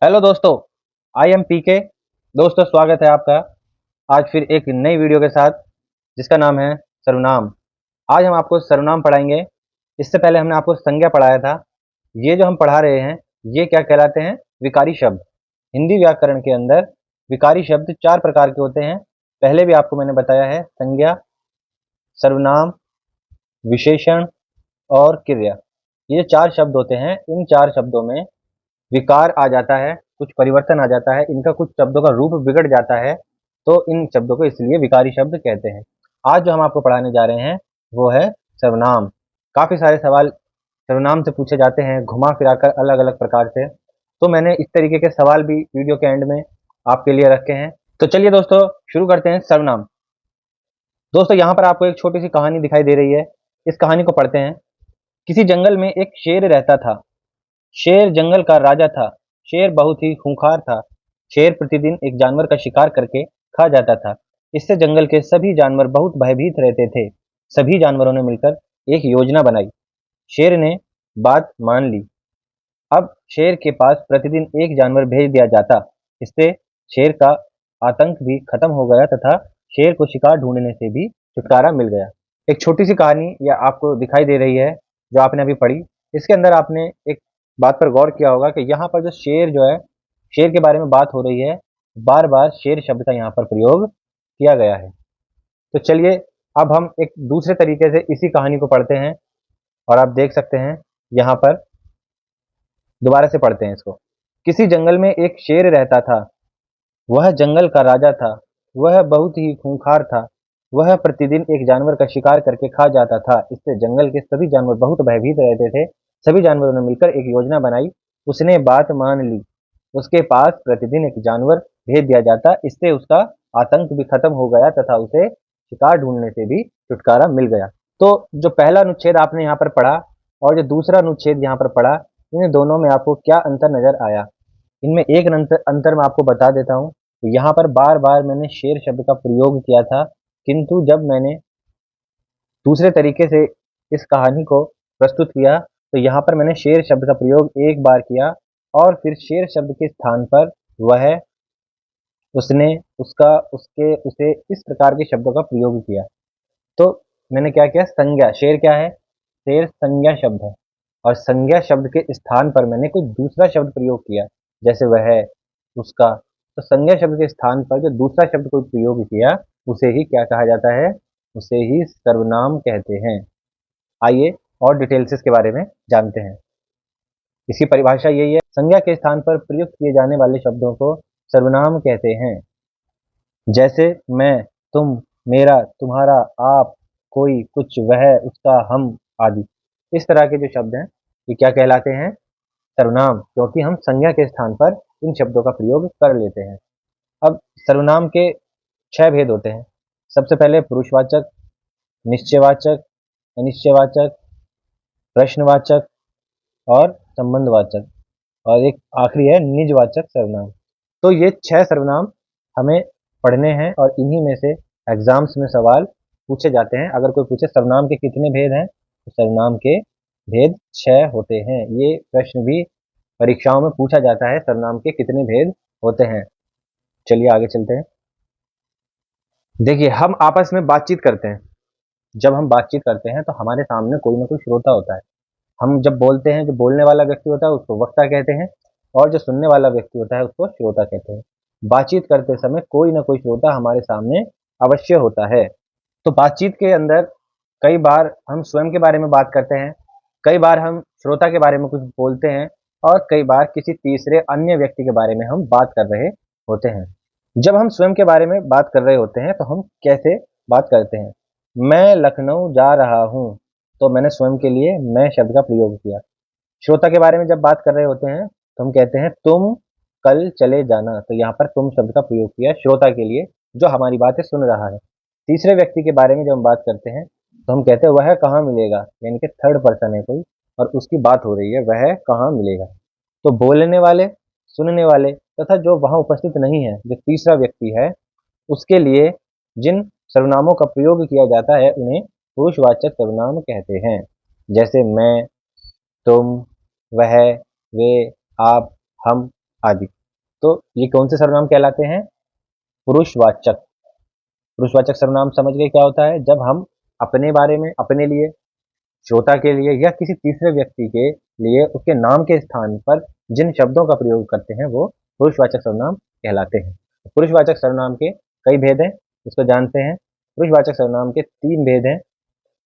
Hello दोस्तों, I am पीके। दोस्तों, स्वागत है आपका आज फिर एक नई वीडियो के साथ जिसका नाम है सर्वनाम। आज हम आपको सर्वनाम पढ़ाएंगे। इससे पहले हमने आपको संज्ञा पढ़ाया था। ये जो हम पढ़ा रहे हैं ये क्या कहलाते हैं? विकारी शब्द। हिंदी व्याकरण के अंदर विकारी शब्द 4 प्रकार के होते हैं। पहले भी आपको मैंने बताया है, संज्ञा, सर्वनाम, विशेषण और क्रिया। ये 4 शब्द होते हैं। इन 4 शब्दों में विकार आ जाता है, कुछ परिवर्तन आ जाता है, इनका कुछ शब्दों का रूप बिगड़ जाता है, तो इन शब्दों को इसलिए विकारी शब्द कहते हैं। आज जो हम आपको पढ़ाने जा रहे हैं वो है सर्वनाम। काफ़ी सारे सवाल सर्वनाम से पूछे जाते हैं, घुमा फिराकर अलग अलग प्रकार से। तो मैंने इस तरीके के सवाल भी वीडियो के एंड में आपके लिए रखे हैं। तो चलिए दोस्तों, शुरू करते हैं सर्वनाम। दोस्तों, यहाँ पर आपको एक छोटी सी कहानी दिखाई दे रही है। इस कहानी को पढ़ते हैं। किसी जंगल में एक शेर रहता था। शेर जंगल का राजा था। शेर बहुत ही खूंखार था। शेर प्रतिदिन एक जानवर का शिकार करके खा जाता था। इससे जंगल के सभी जानवर बहुत भयभीत रहते थे। सभी जानवरों ने मिलकर एक योजना बनाई। शेर ने बात मान ली। अब शेर के पास प्रतिदिन एक जानवर भेज दिया जाता। इससे शेर का आतंक भी खत्म हो गया तथा शेर को शिकार ढूंढने से भी छुटकारा मिल गया। एक छोटी सी कहानी या आपको दिखाई दे रही है जो आपने अभी पढ़ी। इसके अंदर आपने एक बात पर गौर किया होगा कि यहाँ पर जो शेर जो है, शेर के बारे में बात हो रही है। बार बार शेर शब्द का यहाँ पर प्रयोग किया गया है। तो चलिए, अब हम एक दूसरे तरीके से इसी कहानी को पढ़ते हैं और आप देख सकते हैं यहाँ पर। दोबारा से पढ़ते हैं इसको। किसी जंगल में एक शेर रहता था। वह जंगल का राजा था। वह बहुत ही खूंखार था। वह प्रतिदिन एक जानवर का शिकार करके खा जाता था। इससे जंगल के सभी जानवर बहुत भयभीत रहते थे। सभी जानवरों ने मिलकर एक योजना बनाई। उसने बात मान ली। उसके पास प्रतिदिन एक जानवर भेज दिया जाता। इससे उसका आतंक भी खत्म हो गया तथा उसे शिकार ढूंढने से भी छुटकारा मिल गया। तो जो पहला अनुच्छेद आपने यहाँ पर पढ़ा और जो दूसरा अनुच्छेद यहाँ पर पढ़ा, इन दोनों में आपको क्या अंतर नजर आया? इनमें एक अंतर मैं आपको बता देता हूँ। यहाँ पर बार बार मैंने शेर शब्द का प्रयोग किया था, किंतु जब मैंने दूसरे तरीके से इस कहानी को प्रस्तुत किया तो यहाँ पर मैंने शेर शब्द का प्रयोग एक बार किया और फिर शेर शब्द के स्थान पर वह, उसने, उसका, उसके, उसे, इस प्रकार के शब्दों का प्रयोग किया। तो मैंने क्या किया? संज्ञा, शेर क्या है? शेर संज्ञा शब्द है और संज्ञा शब्द के स्थान पर मैंने कोई दूसरा शब्द प्रयोग किया, जैसे वह, उसका। तो संज्ञा शब्द के स्थान पर जो दूसरा शब्द कोई प्रयोग किया उसे ही क्या कहा जाता है? उसे ही सर्वनाम कहते हैं। आइए और डिटेल से इसके बारे में जानते हैं। इसकी परिभाषा यही है, संज्ञा के स्थान पर प्रयुक्त किए जाने वाले शब्दों को सर्वनाम कहते हैं। जैसे मैं, तुम, मेरा, तुम्हारा, आप, कोई, कुछ, वह, उसका, हम आदि। इस तरह के जो शब्द हैं ये क्या कहलाते हैं? सर्वनाम, क्योंकि हम संज्ञा के स्थान पर इन शब्दों का प्रयोग कर लेते हैं। अब सर्वनाम के 6 भेद होते हैं। सबसे पहले पुरुषवाचक, निश्चयवाचक, अनिश्चयवाचक, प्रश्नवाचक और संबंधवाचक, और एक आखिरी है निजवाचक सर्वनाम। तो ये 6 सर्वनाम हमें पढ़ने हैं और इन्हीं में से एग्जाम्स में सवाल पूछे जाते हैं। अगर कोई पूछे सर्वनाम के कितने भेद हैं, तो सर्वनाम के भेद 6 होते हैं। ये प्रश्न भी परीक्षाओं में पूछा जाता है, सर्वनाम के कितने भेद होते हैं। चलिए आगे चलते हैं। देखिए, हम आपस में बातचीत करते हैं। जब हम बातचीत करते हैं तो हमारे सामने कोई ना कोई श्रोता होता है। हम जब बोलते हैं, जो बोलने वाला व्यक्ति होता है उसको वक्ता कहते हैं और जो सुनने वाला व्यक्ति होता है उसको श्रोता कहते हैं। बातचीत करते समय कोई ना कोई श्रोता हमारे सामने अवश्य होता है। तो बातचीत के अंदर कई बार हम स्वयं के बारे में बात करते हैं, कई बार हम श्रोता के बारे में कुछ बोलते हैं और कई बार किसी तीसरे अन्य व्यक्ति के बारे में हम बात कर रहे होते हैं। जब हम स्वयं के बारे में बात कर रहे होते हैं तो हम कैसे बात करते हैं? मैं लखनऊ जा रहा हूँ, तो मैंने स्वयं के लिए मैं शब्द का प्रयोग किया। श्रोता के बारे में जब बात कर रहे होते हैं तो हम कहते हैं तुम कल चले जाना, तो यहाँ पर तुम शब्द का प्रयोग किया श्रोता के लिए जो हमारी बातें सुन रहा है। तीसरे व्यक्ति के बारे में जब हम बात करते हैं तो हम कहते हैं वह कहाँ मिलेगा, यानी कि थर्ड पर्सन है कोई और उसकी बात हो रही है, वह कहाँ मिलेगा। तो बोलने वाले, सुनने वाले तथा जो वहां उपस्थित नहीं है, जो तीसरा व्यक्ति है, उसके लिए जिन सर्वनामों का प्रयोग किया जाता है उन्हें पुरुषवाचक सर्वनाम कहते हैं। जैसे मैं, तुम, वह, वे, आप, हम आदि। तो ये कौन से सर्वनाम कहलाते हैं? पुरुषवाचक। पुरुषवाचक सर्वनाम समझ गए क्या होता है? जब हम अपने बारे में, अपने लिए, श्रोता के लिए या किसी तीसरे व्यक्ति के लिए उसके नाम के स्थान पर जिन शब्दों का प्रयोग करते हैं वो पुरुषवाचक सर्वनाम कहलाते हैं। पुरुषवाचक सर्वनाम के कई भेद हैं, इसको जानते हैं। पुरुषवाचक सर्वनाम के 3 भेद हैं।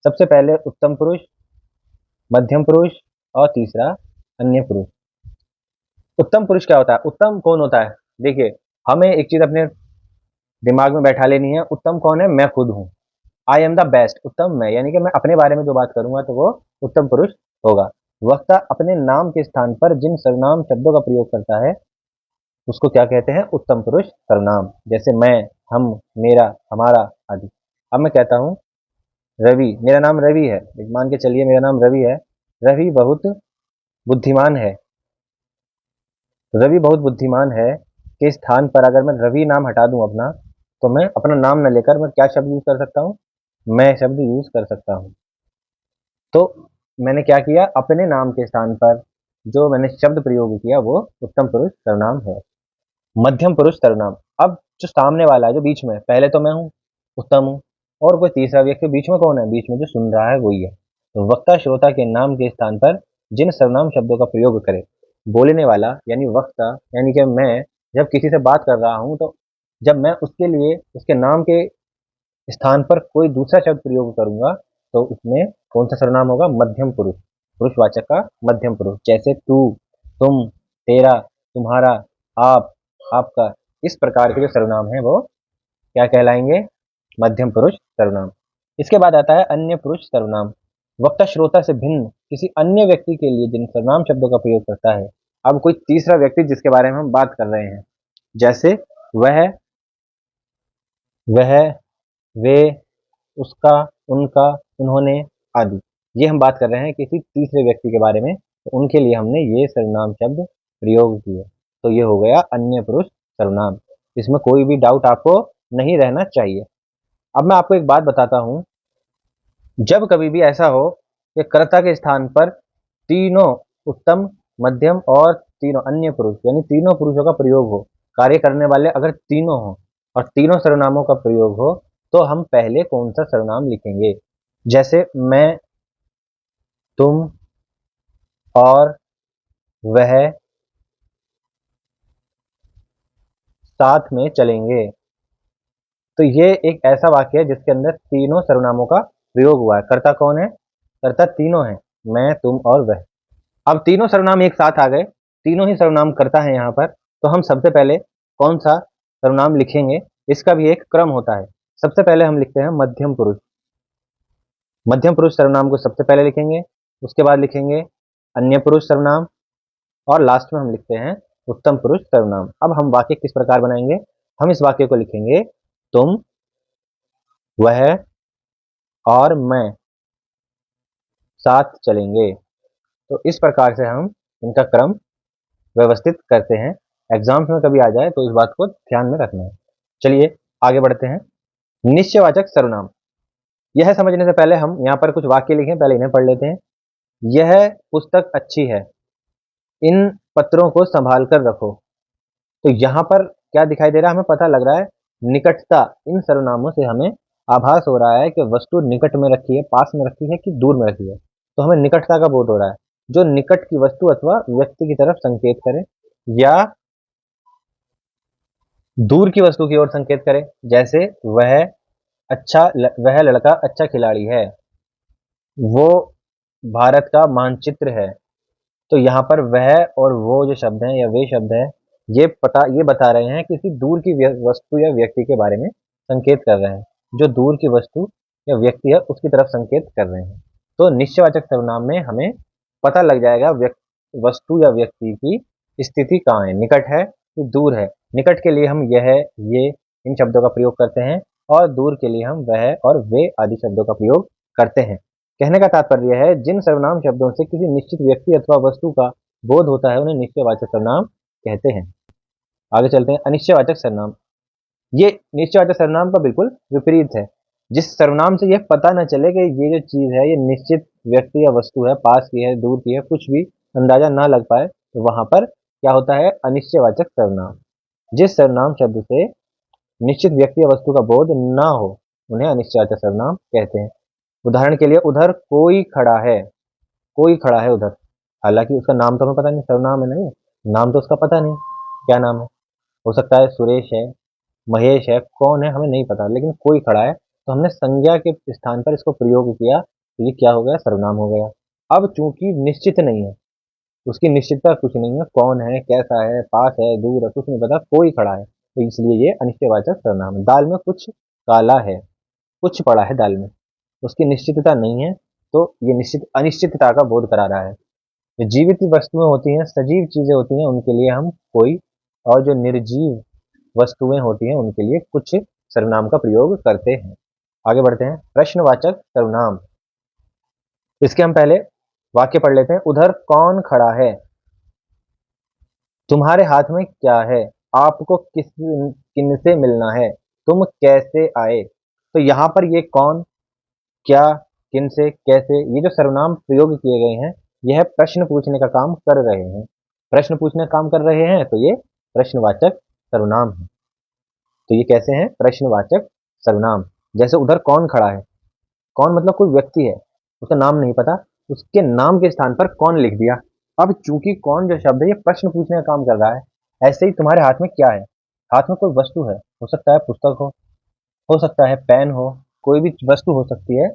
सबसे पहले उत्तम पुरुष, मध्यम पुरुष और तीसरा अन्य पुरुष। उत्तम पुरुष क्या होता है? उत्तम कौन होता है? देखिए, हमें एक चीज अपने दिमाग में बैठा लेनी है। उत्तम कौन है? मैं खुद हूँ। I am the best. उत्तम मैं, यानी कि मैं अपने बारे में जो बात करूंगा तो वो उत्तम पुरुष होगा। वक्ता अपने नाम के स्थान पर जिन सर्वनाम शब्दों का प्रयोग करता है उसको क्या कहते हैं? उत्तम पुरुष सर्वनाम। जैसे मैं, हम, मेरा, हमारा आदि। अब मैं कहता हूँ रवि, मेरा नाम रवि है। मान के चलिए मेरा नाम रवि है। रवि बहुत बुद्धिमान है। रवि बहुत बुद्धिमान है के स्थान पर अगर मैं रवि नाम हटा दूं अपना, तो मैं अपना नाम न लेकर मैं क्या शब्द यूज कर सकता हूँ? मैं शब्द यूज कर सकता हूँ। तो मैंने क्या किया? अपने नाम के स्थान पर जो मैंने शब्द प्रयोग किया वो उत्तम पुरुष सर्वनाम है। मध्यम पुरुष सर्वनाम। अब जो सामने वाला है, जो बीच में, पहले तो मैं हूँ, उत्तम हूँ, और कोई तीसरा व्यक्ति बीच में कौन है? बीच में जो सुन रहा है वही है। तो वक्ता श्रोता के नाम के स्थान पर जिन सर्वनाम शब्दों का प्रयोग करे, बोलने वाला यानी वक्ता, यानी कि मैं जब किसी से बात कर रहा हूँ तो जब मैं उसके लिए उसके नाम के स्थान पर कोई दूसरा शब्द प्रयोग करूंगा तो उसमें कौन सा सर्वनाम होगा? मध्यम पुरुष। पुरुषवाचक का मध्यम पुरुष। जैसे तू, तुम, तेरा, तुम्हारा, आप, आपका, इस प्रकार के जो सर्वनाम है वो क्या कहलाएंगे? मध्यम पुरुष सर्वनाम। इसके बाद आता है अन्य पुरुष सर्वनाम। वक्ता श्रोता से भिन्न किसी अन्य व्यक्ति के लिए जिन सर्वनाम शब्दों का प्रयोग करता है। अब कोई तीसरा व्यक्ति जिसके बारे में हम बात कर रहे हैं, जैसे वह, वह, वे, उसका, उनका, उन्होंने आदि। ये हम बात कर रहे हैं किसी तीसरे व्यक्ति के बारे में, तो उनके लिए हमने ये सर्वनाम शब्द प्रयोग किए। तो ये हो गया अन्य पुरुष सर्वनाम। इसमें कोई भी डाउट आपको नहीं रहना चाहिए। अब मैं आपको एक बात बताता हूं, जब कभी भी ऐसा हो कि कर्ता के स्थान पर तीनों उत्तम, मध्यम और तीनों अन्य पुरुष यानी तीनों पुरुषों का प्रयोग हो, कार्य करने वाले अगर तीनों हो और तीनों सर्वनामों का प्रयोग हो, तो हम पहले कौन सा सर्वनाम लिखेंगे? जैसे मैं, तुम और वह साथ में चलेंगे। तो ये एक ऐसा वाक्य है जिसके अंदर तीनों सर्वनामों का प्रयोग हुआ है। कर्ता कौन है? कर्ता तीनों है, मैं, तुम और वह। अब तीनों सर्वनाम एक साथ आ गए, तीनों ही सर्वनाम कर्ता है यहाँ पर। तो हम सबसे पहले कौन सा सर्वनाम लिखेंगे? इसका भी एक क्रम होता है। सबसे पहले हम लिखते हैं मध्यम पुरुष। मध्यम पुरुष सर्वनाम को सबसे पहले लिखेंगे, उसके बाद लिखेंगे अन्य पुरुष सर्वनाम, और लास्ट में हम लिखते हैं उत्तम पुरुष सर्वनाम। अब हम वाक्य किस प्रकार बनाएंगे? हम इस वाक्य को लिखेंगे तुम, वह और मैं साथ चलेंगे। तो इस प्रकार से हम इनका क्रम व्यवस्थित करते हैं। एग्जाम्स में कभी आ जाए तो इस बात को ध्यान में रखना है। चलिए आगे बढ़ते हैं। निश्चयवाचक सर्वनाम। यह समझने से पहले हम यहाँ पर कुछ वाक्य लिखें, पहले इन्हें पढ़ लेते हैं। यह पुस्तक अच्छी है, इन पत्रों को संभाल कर रखो। तो यहाँ पर क्या दिखाई दे रहा है? हमें पता लग रहा है निकटता। इन सर्वनामों से हमें आभास हो रहा है कि वस्तु निकट में रखी है, पास में रखी है कि दूर में रखी है। तो हमें निकटता का बोध हो रहा है, जो निकट की वस्तु अथवा व्यक्ति की तरफ संकेत करे या दूर की वस्तु की ओर संकेत करे। जैसे वह लड़का अच्छा खिलाड़ी है, वो भारत का मानचित्र है। तो यहाँ पर वह और वो जो शब्द हैं या वे शब्द हैं, ये बता रहे हैं किसी दूर की वस्तु या व्यक्ति के बारे में संकेत कर रहे हैं। जो दूर की वस्तु या व्यक्ति है उसकी तरफ संकेत कर रहे हैं। तो निश्चयवाचक सर्वनाम में हमें पता लग जाएगा वस्तु या व्यक्ति की स्थिति कहाँ है, निकट है कि दूर है। निकट के लिए हम यह, ये, इन शब्दों का प्रयोग करते हैं, और दूर के लिए हम वह और वे आदि शब्दों का प्रयोग करते हैं। कहने का तात्पर्य है जिन सर्वनाम शब्दों से किसी निश्चित व्यक्ति अथवा वस्तु का बोध होता है उन्हें निश्चयवाचक सर्वनाम कहते हैं। आगे चलते हैं। अनिश्चयवाचक सर्वनाम। ये निश्चयवाचक सर्वनाम का बिल्कुल विपरीत है। जिस सर्वनाम से यह पता न चले कि ये जो चीज है ये निश्चित व्यक्ति या वस्तु है, पास की है, दूर की है, कुछ भी अंदाजा ना लग पाए, तो वहां पर क्या होता है? अनिश्चयवाचक सर्वनाम। जिस सर्वनाम शब्द से निश्चित व्यक्ति या वस्तु का बोध ना हो उन्हें अनिश्चयवाचक सर्वनाम कहते हैं। उदाहरण के लिए उधर कोई खड़ा है, कोई खड़ा है उधर, हालांकि उसका नाम तो हमें पता नहीं, सर्वनाम है नहीं, नाम तो उसका पता नहीं क्या नाम है। हो सकता है सुरेश है, महेश है, कौन है हमें नहीं पता, लेकिन कोई खड़ा है तो हमने संज्ञा के स्थान पर इसको प्रयोग किया तो ये क्या हो गया? सर्वनाम हो गया। अब चूंकि निश्चित नहीं है, उसकी निश्चितता कुछ नहीं है, कौन है, कैसा है, पास है, दूर है, कुछ नहीं पता, कोई खड़ा है, तो इसलिए ये अनिश्चयवाचक सर्वनाम है। दाल में कुछ काला है, कुछ पड़ा है दाल में, उसकी निश्चितता नहीं है, तो ये निश्चित अनिश्चितता का बोध करा रहा है। जो जीवित वस्तुएं होती हैं, सजीव चीजें होती हैं, उनके लिए हम कोई, और जो निर्जीव वस्तुएं होती हैं उनके लिए कुछ सर्वनाम का प्रयोग करते हैं। आगे बढ़ते हैं। प्रश्नवाचक सर्वनाम, इसके हम पहले वाक्य पढ़ लेते हैं। उधर कौन खड़ा है? तुम्हारे हाथ में क्या है? आपको किनसे मिलना है? तुम कैसे आए? तो यहाँ पर ये कौन, क्या, किनसे, कैसे, ये जो सर्वनाम प्रयोग किए गए हैं, यह प्रश्न पूछने का काम कर रहे हैं। प्रश्न पूछने का काम कर रहे हैं तो ये प्रश्नवाचक सर्वनाम है। तो ये कैसे हैं? प्रश्नवाचक सर्वनाम। जैसे उधर कौन खड़ा है, कौन मतलब कोई व्यक्ति है, उसका नाम नहीं पता, उसके नाम के स्थान पर कौन लिख दिया। अब चूंकि कौन जो शब्द है ये प्रश्न पूछने का काम कर रहा है, ऐसे ही तुम्हारे हाथ में क्या है? हाथ में कोई वस्तु है, हो सकता है पुस्तक हो सकता है पेन हो, कोई भी वस्तु हो सकती है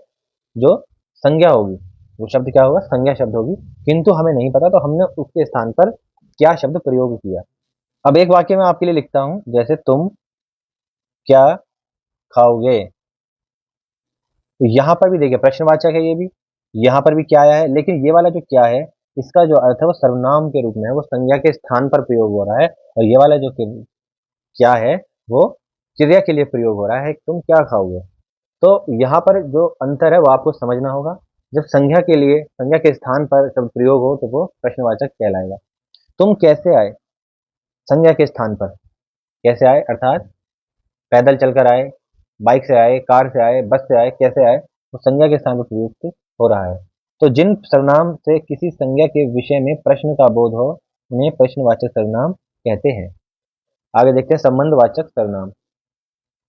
जो संज्ञा होगी, वो शब्द क्या होगा? संज्ञा शब्द होगी, किंतु हमें नहीं पता तो हमने उसके स्थान पर क्या शब्द प्रयोग किया। अब एक वाक्य मैं आपके लिए लिखता हूं, जैसे तुम क्या खाओगे। तो यहाँ पर भी देखिए प्रश्नवाचक है, ये भी यहाँ पर भी क्या आया है, लेकिन ये वाला जो क्या है, इसका जो अर्थ है वो सर्वनाम के रूप में है, वो संज्ञा के स्थान पर प्रयोग हो रहा है, और ये वाला जो क्या है वो क्रिया के लिए प्रयोग हो रहा है, तुम क्या खाओगे। तो यहाँ पर जो अंतर है वो आपको समझना होगा। जब संज्ञा के लिए, संज्ञा के स्थान पर शब्द प्रयोग हो तो वो प्रश्नवाचक कहलाएगा। तुम कैसे आए? संज्ञा के स्थान पर कैसे आए, अर्थात पैदल चलकर आए, बाइक से आए, कार से आए, बस से आए, कैसे आए, वो संज्ञा के स्थान पर प्रयुक्त हो रहा है। तो जिन सर्वनाम से किसी संज्ञा के विषय में प्रश्न का बोध हो उन्हें प्रश्नवाचक सर्वनाम कहते हैं। आगे देखते हैं संबंधवाचक सर्वनाम।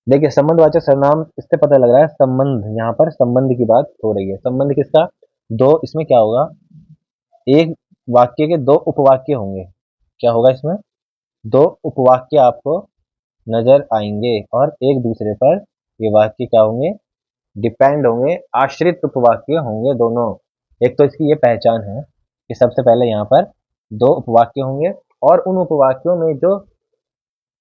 देखिए संबंधवाचक सर्वनाम, इससे पता लग रहा है संबंध, यहाँ पर संबंध की बात हो रही है। संबंध किसका? दो, इसमें क्या होगा, एक वाक्य के दो उपवाक्य होंगे। क्या होगा इसमें? दो उपवाक्य आपको नजर आएंगे और एक दूसरे पर ये वाक्य क्या होंगे? डिपेंड होंगे, आश्रित उपवाक्य होंगे दोनों। एक तो इसकी ये पहचान है कि सबसे पहले यहाँ पर दो उपवाक्य होंगे और उन उपवाक्यों में जो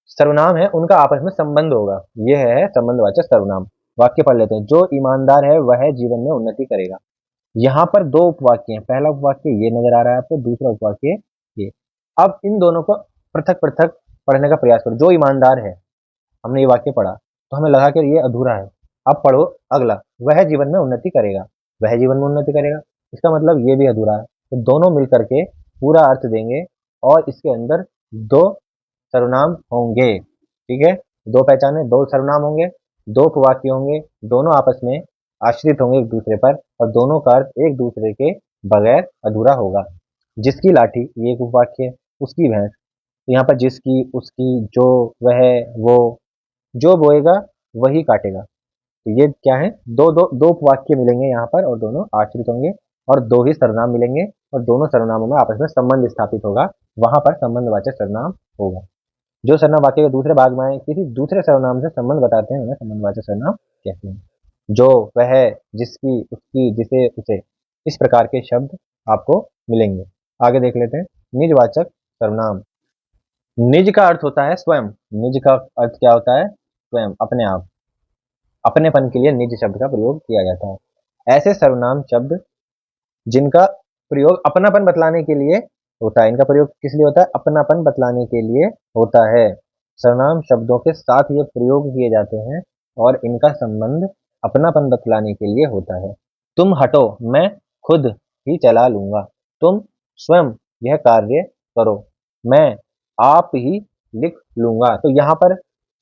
सर्वनाम है उनका आपस में संबंध होगा। ये है संबंधवाचक सर्वनाम। वाक्य पढ़ लेते हैं। जो ईमानदार है वह जीवन में उन्नति करेगा। यहाँ पर दो उपवाक्य हैं, पहला उपवाक्य ये नजर आ रहा है आपको, दूसरा उपवाक्य ये। अब इन दोनों को पृथक पृथक पढ़ने का प्रयास करो। जो ईमानदार है, हमने ये वाक्य पढ़ा तो हमें लगा कि ये अधूरा है। अब पढ़ो अगला, वह जीवन में उन्नति करेगा। वह जीवन में उन्नति करेगा, इसका मतलब ये भी अधूरा है। तो दोनों मिलकर के पूरा अर्थ देंगे और इसके अंदर दो सर्वनाम होंगे। ठीक है, दो पहचाने, दो सर्वनाम होंगे, दो उपवाक्य होंगे, दोनों आपस में आश्रित होंगे एक दूसरे पर और दोनों का अर्थ एक दूसरे के बगैर अधूरा होगा। जिसकी लाठी, ये एक उपवाक्य है। उसकी भैंस, यहाँ पर जिसकी, उसकी, जो, वह, वो, जो बोएगा वही काटेगा। तो ये क्या है? दो दो दो वाक्य मिलेंगे यहाँ पर और दोनों आश्रित होंगे और दो ही सर्वनाम मिलेंगे और दोनों सर्वनामों में आपस में संबंध स्थापित होगा, वहां पर संबंधवाचक सर्वनाम होगा। जो सर्वनाम वाक्य के दूसरे भाग में आए किसी दूसरे सर्वनाम से संबंध बताते हैं उन्हें संबंधवाचक सर्वनाम कहते हैं। जो, वह, जिसकी, उसकी, जिसे, उसे, इस प्रकार के शब्द आपको मिलेंगे। आगे देख लेते हैं निजवाचक सर्वनाम। निज का अर्थ होता है स्वयं। निज का अर्थ क्या होता है? स्वयं, अपने आप, अपनेपन के लिए निज शब्द का प्रयोग किया जाता है। ऐसे सर्वनाम शब्द जिनका प्रयोग अपनापन बतलाने के लिए होता है, इनका प्रयोग किस लिए होता है? अपनापन बतलाने के लिए होता है। सर्वनाम शब्दों के साथ ये प्रयोग किए जाते हैं और इनका संबंध अपनापन बतलाने के लिए होता है। तुम हटो, मैं खुद ही चला लूंगा। तुम स्वयं यह कार्य करो, मैं आप ही लिख लूंगा। तो यहाँ पर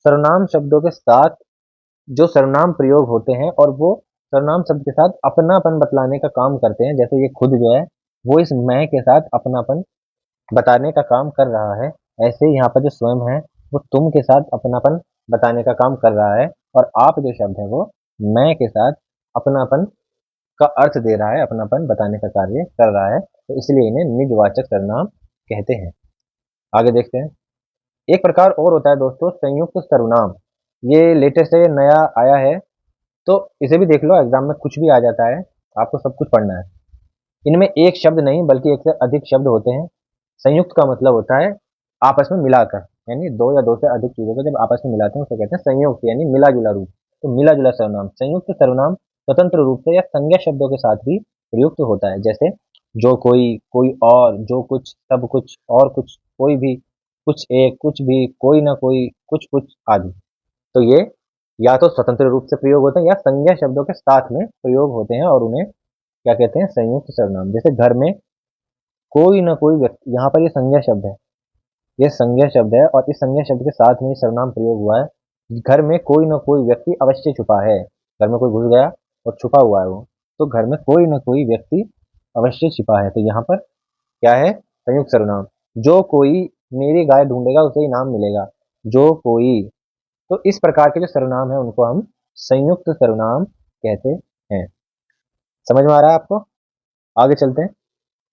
सर्वनाम शब्दों के साथ जो सर्वनाम प्रयोग होते हैं और वो सर्वनाम शब्द के साथ अपनापन बतलाने का काम करते हैं। जैसे ये खुद जो है वो इस मैं के साथ अपनापन बताने का काम कर रहा है, ऐसे ही यहाँ पर जो स्वयं है वो तुम के साथ अपनापन बताने का काम कर रहा है, और आप जो शब्द है वो मैं के साथ अपनापन का अर्थ दे रहा है, अपनापन बताने का कार्य कर रहा है, तो इसलिए इन्हें निजवाचक सर्वनाम कहते हैं। आगे देखते हैं। एक प्रकार और होता है दोस्तों संयुक्त सर्वनाम। ये लेटेस्ट है, ये नया आया है, तो इसे भी देख लो, एग्जाम में कुछ भी आ जाता है, आपको सब कुछ पढ़ना है। इनमें एक शब्द नहीं बल्कि एक से अधिक शब्द होते हैं। संयुक्त का मतलब होता है आपस में मिलाकर, यानी दो या दो से अधिक चीजों को जब आपस में मिलाते हैं उसे कहते हैं संयुक्त, यानी मिला जुला रूप। तो मिला जुला सर्वनाम। संयुक्त सर्वनाम स्वतंत्र रूप से या संज्ञा शब्दों के साथ भी प्रयुक्त होता है, जैसे जो कोई, कोई और, जो कुछ, सब कुछ, और कुछ, कोई भी, कुछ एक, कुछ भी, कोई ना कोई, कुछ कुछ आदि। तो ये या तो स्वतंत्र रूप से प्रयोग होते हैं या संज्ञा शब्दों के साथ में प्रयोग होते हैं, और उन्हें क्या कहते हैं, संयुक्त सर्वनाम। जैसे घर में कोई ना कोई व्यक्ति, यहाँ पर ये संज्ञा शब्द है, ये संज्ञा शब्द है, और इस संज्ञा शब्द के साथ में सर्वनाम प्रयोग हुआ है। घर में कोई ना कोई व्यक्ति अवश्य छुपा है। घर में कोई घुस गया और छुपा हुआ है वो, तो घर में कोई ना कोई व्यक्ति अवश्य छिपा है, तो यहाँ पर क्या है, संयुक्त सर्वनाम। जो कोई मेरी गाय ढूंढेगा उसे इनाम मिलेगा, जो कोई। तो इस प्रकार के जो सर्वनाम है उनको हम संयुक्त सर्वनाम कहते हैं। समझ में आ रहा है आपको? आगे चलते हैं।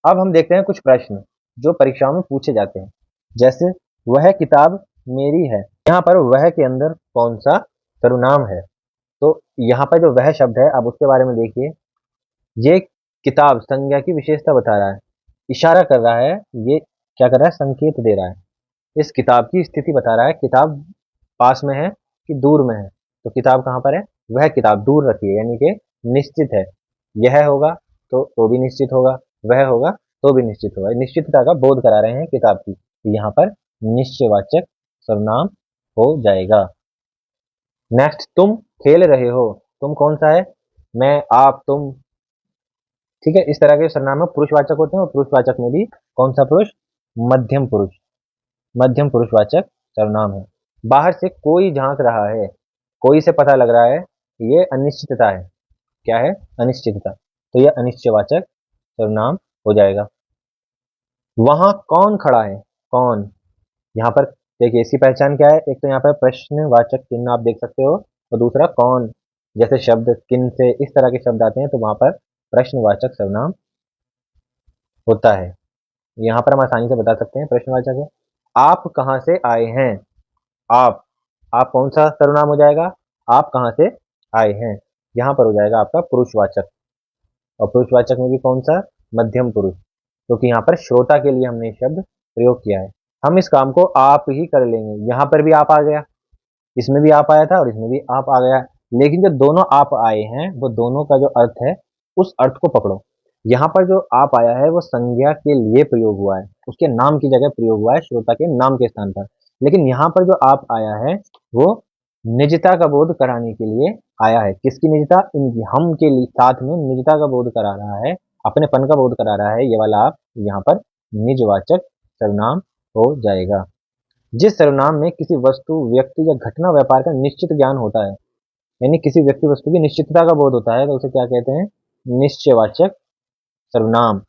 अब हम देखते हैं कुछ प्रश्न जो परीक्षाओं में पूछे जाते हैं। जैसे वह किताब मेरी है, यहाँ पर वह के अंदर कौन सा सर्वनाम है? तो यहाँ पर जो वह शब्द है, अब उसके बारे में देखिए। ये किताब संज्ञा की विशेषता बता रहा है, इशारा कर रहा है, ये क्या कर रहा है, संकेत दे रहा है। इस किताब की स्थिति बता रहा है, किताब पास में है कि दूर में है। तो किताब कहाँ पर है, वह किताब दूर रखी है, यानी कि निश्चित है। यह होगा तो भी निश्चित होगा, वह होगा तो भी निश्चित होगा। निश्चितता का बोध करा रहे हैं किताब की, तो यहाँ पर निश्चयवाचक सर्वनाम हो जाएगा। नेक्स्ट, तुम खेल रहे हो, तुम कौन सा है, मैं, आप, तुम। ठीक है, इस तरह के सर्वनाम में पुरुषवाचक होते हैं, और पुरुषवाचक में भी कौन सा पुरुष, मध्यम पुरुष, मध्यम पुरुषवाचक सर्वनाम है। बाहर से कोई झांक रहा है, कोई से पता लग रहा है, ये अनिश्चितता है। क्या है, अनिश्चितता, तो यह अनिश्चयवाचक सर्वनाम हो जाएगा। वहां कौन खड़ा है, कौन, यहाँ पर देखिए इसकी पहचान क्या है, एक तो यहाँ पर प्रश्नवाचक चिन्ह आप देख सकते हो, और दूसरा कौन। जैसे शब्द किन से, इस तरह के शब्द आते हैं तो वहां पर प्रश्नवाचक सर्वनाम होता है। यहाँ पर हम आसानी से बता सकते हैं प्रश्नवाचक है। आप कहाँ से आए हैं, आप, आप कौन सा सर्वनाम हो जाएगा, आप कहाँ से आए हैं, यहाँ पर हो जाएगा आपका पुरुषवाचक। और पुरुषवाचक में भी कौन सा, मध्यम पुरुष, क्योंकि यहाँ पर श्रोता के लिए हमने शब्द प्रयोग किया है। हम इस काम को आप ही कर लेंगे, यहाँ पर भी आप आ गया, इसमें भी आप आया था और इसमें भी आप आ गया, लेकिन जो दोनों आप आए हैं वो दोनों का जो अर्थ है उस अर्थ को पकड़ो। यहाँ पर जो आप आया है वो संज्ञा के लिए प्रयोग हुआ है, उसके नाम की जगह प्रयोग हुआ है, श्रोता के नाम के स्थान पर। लेकिन यहाँ पर जो आप आया है वो निजता का बोध कराने के लिए आया है। किसकी निजता, इनकी, हम के लिए साथ में निजता का बोध करा रहा है, अपनेपन का बोध करा रहा है, ये वाला आप यहाँ पर निजवाचक सर्वनाम हो जाएगा। जिस सर्वनाम में किसी वस्तु, व्यक्ति या घटना, व्यापार का निश्चित ज्ञान होता है, यानी किसी व्यक्ति वस्तु की निश्चितता का बोध होता है, तो उसे क्या कहते हैं, निश्चयवाचक सर्वनाम।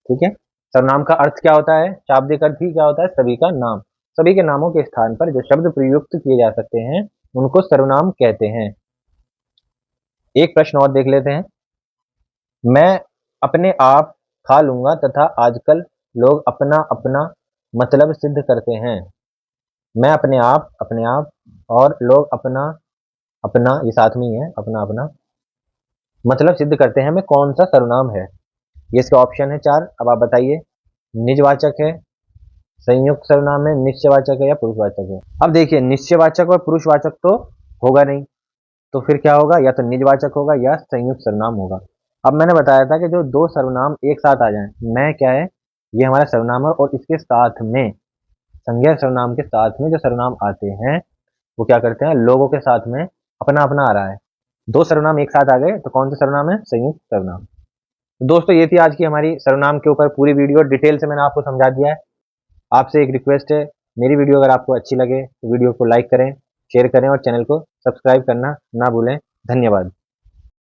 ठीक है, सर्वनाम का अर्थ क्या होता है, शाब्दिक अर्थ ही क्या होता है, सभी का नाम। सभी के नामों के स्थान पर जो शब्द प्रयुक्त किए जा सकते हैं उनको सर्वनाम कहते हैं। एक प्रश्न और देख लेते हैं। मैं अपने आप खा लूंगा तथा आजकल लोग अपना अपना मतलब सिद्ध करते हैं। मैं अपने आप, अपने आप, और लोग अपना अपना, ये साथ में ही है, अपना अपना मतलब सिद्ध करते हैं, में कौन सा सर्वनाम है? ये इसका ऑप्शन है 4। अब आप बताइए, निजवाचक है, संयुक्त सर्वनाम है, निश्चयवाचक है, या पुरुषवाचक है? अब देखिए, निश्चयवाचक और पुरुषवाचक तो होगा नहीं, तो फिर क्या होगा, या तो निजवाचक होगा या संयुक्त सर्वनाम होगा। अब मैंने बताया था कि जो दो सर्वनाम एक साथ आ जाएं, मैं क्या है, ये हमारा सर्वनाम है, और इसके साथ में संज्ञा सर्वनाम के साथ में जो सर्वनाम आते हैं वो क्या करते हैं, लोगों के साथ में अपना अपना आ रहा है। दो सर्वनाम एक साथ आ गए तो कौन सा सर्वनाम है, संयुक्त सर्वनाम। तो दोस्तों ये थी आज की हमारी सर्वनाम के ऊपर पूरी वीडियो, डिटेल से मैंने आपको समझा दिया है। आपसे एक रिक्वेस्ट है, मेरी वीडियो अगर आपको अच्छी लगे तो वीडियो को लाइक करें, शेयर करें, और चैनल को सब्सक्राइब करना ना भूलें। धन्यवाद।